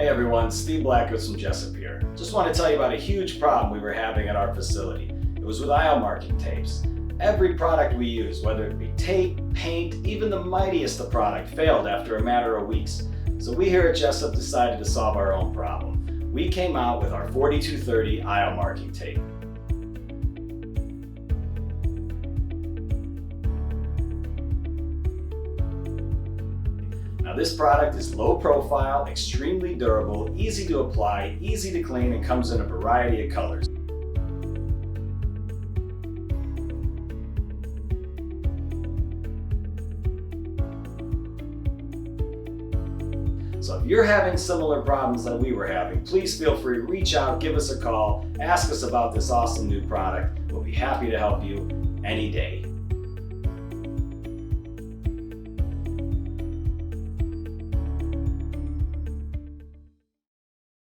Hey everyone, Steve Blackwood from Jessup here. Just want to tell you about a huge problem we were having at our facility. It was with aisle marking tapes. Every product we use, whether it be tape, paint, even the mightiest of product, failed after a matter of weeks. So we here at Jessup decided to solve our own problem. We came out with our 4230 aisle marking tape. Now this product is low profile, extremely durable, easy to apply, easy to clean, and comes in a variety of colors. So if you're having similar problems that we were having, please feel free to reach out, give us a call, ask us about this awesome new product. We'll be happy to help you any day.